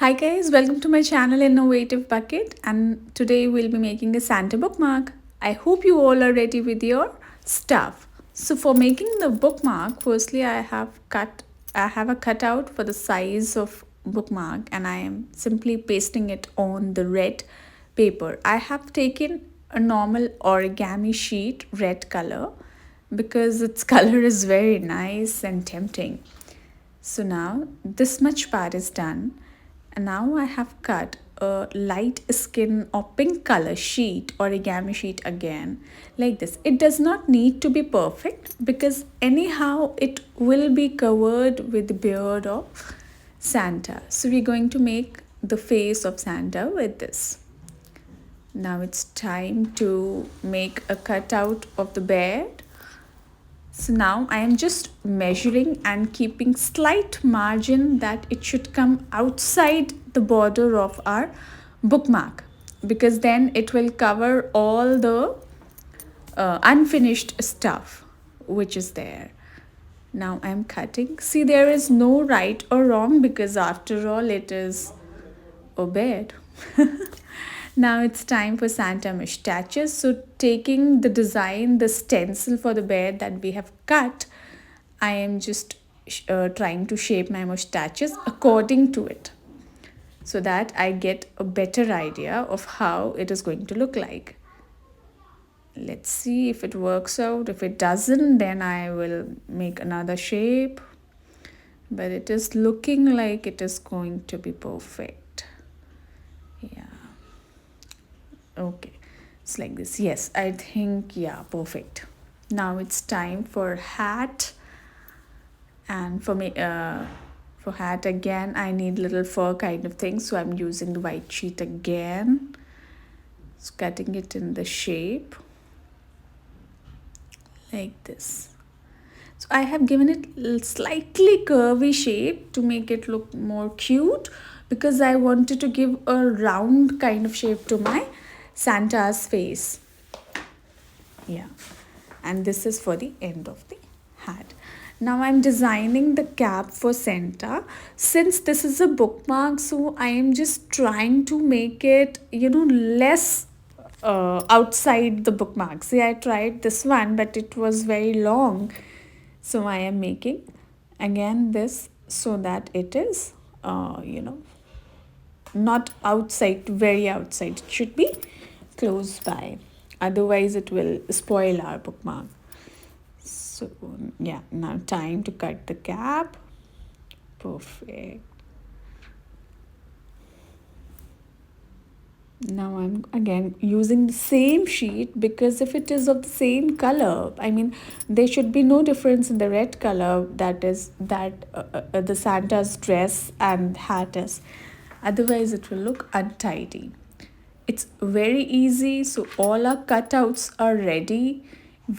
Hi guys, welcome to my channel Innovative Bucket, and today we'll be making a Santa bookmark. I hope you all are ready with your stuff. So for making the bookmark, firstly I have a cutout for the size of bookmark and I am simply pasting it on the red paper. I have taken a normal origami sheet, red color, because its color is very nice and tempting. So now this much part is done, and now I have cut a light skin or pink color sheet, origami sheet again, like this. It does not need to be perfect because anyhow it will be covered with the beard of Santa. So we're going to make the face of Santa with this. Now it's time to make a cutout of the beard. So now I am just measuring and keeping slight margin that it should come outside the border of our bookmark, because then it will cover all the unfinished stuff which is there. Now I am cutting. See, there is no right or wrong because after all it is a beard. Now it's time for Santa mustaches. So taking the design, the stencil for the beard that we have cut, I am just trying to shape my mustaches according to it so that I get a better idea of how it is going to look like. Let's see if it works out. If it doesn't, then I will make another shape. But it is looking like it is going to be perfect. Yeah. Okay, it's like this. Yes, I think, yeah, perfect. Now it's time for hat. And for hat again, I need little fur kind of thing, so I'm using the white sheet again. So cutting it in the shape like this. So I have given it slightly curvy shape to make it look more cute, because I wanted to give a round kind of shape to my Santa's face. Yeah, and this is for the end of the hat. Now I'm designing the cap for Santa. Since this is a bookmark, so I am just trying to make it, less outside the bookmark. See, I tried this one, but it was very long. So I am making again this so that it is, not outside, very outside. It should be close by. Otherwise, it will spoil our bookmark. So yeah, now time to cut the cap. Perfect. Now I'm again using the same sheet, because if it is of the same color, I mean, there should be no difference in the red color that is the Santa's dress and hat is. Otherwise, it will look untidy. It's very easy. So all our cutouts are ready.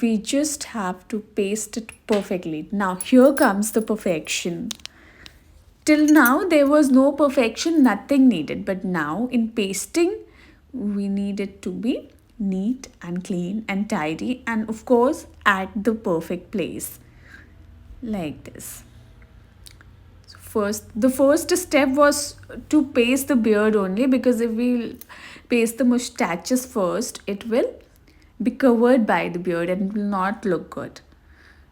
We just have to paste it perfectly. Now here comes the perfection. Till now there was no perfection, nothing needed. But now in pasting, we need it to be neat and clean and tidy, and of course at the perfect place like this. The first step was to paste the beard only, because if we paste the mustaches first, it will be covered by the beard and it will not look good.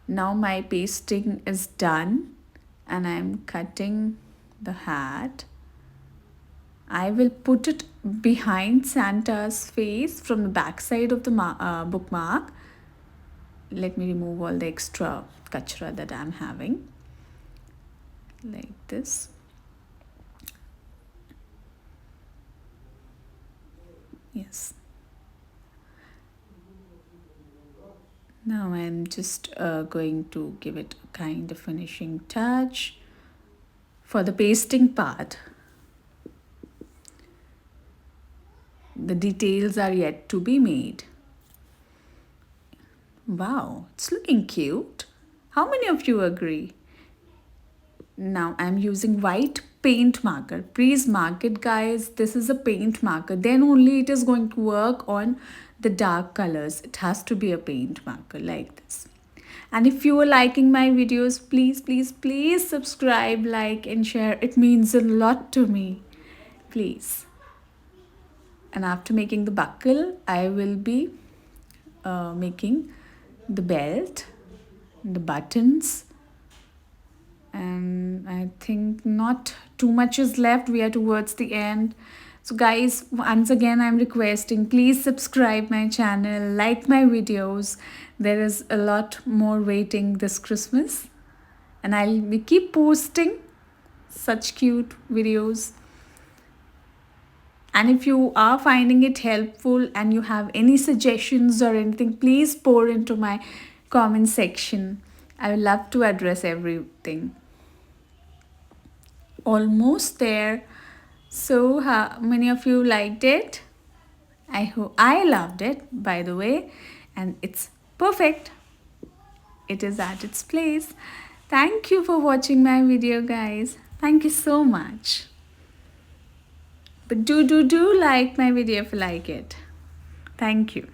Now my pasting is done and I am cutting the hat. I will put it behind Santa's face from the back side of the bookmark. Let me remove all the extra kachra that I'm having. Like this. Yes. Now I'm just going to give it a kind of finishing touch for the pasting part. The details are yet to be made. Wow, it's looking cute. How many of you agree? Now I'm using white paint marker. Please mark it, guys. This is a paint marker. Then only it is going to work on the dark colors. It has to be a paint marker like this. And if you are liking my videos, please, please, please subscribe, like and share. It means a lot to me. please. And after making the buckle, I will be making the belt, the buttons, and I think not too much is left. We are towards the end. So guys, once again I'm requesting, please subscribe my channel, like my videos. There is a lot more waiting this Christmas, and I'll be keep posting such cute videos. And if you are finding it helpful and you have any suggestions or anything, please pour into my comment section. I would love to address everything. Almost there. So how many of you liked it? I hope I loved it, by the way, and it's perfect. It is at its place. Thank you for watching my video, guys. Thank you so much. But do like my video if you like it. Thank you.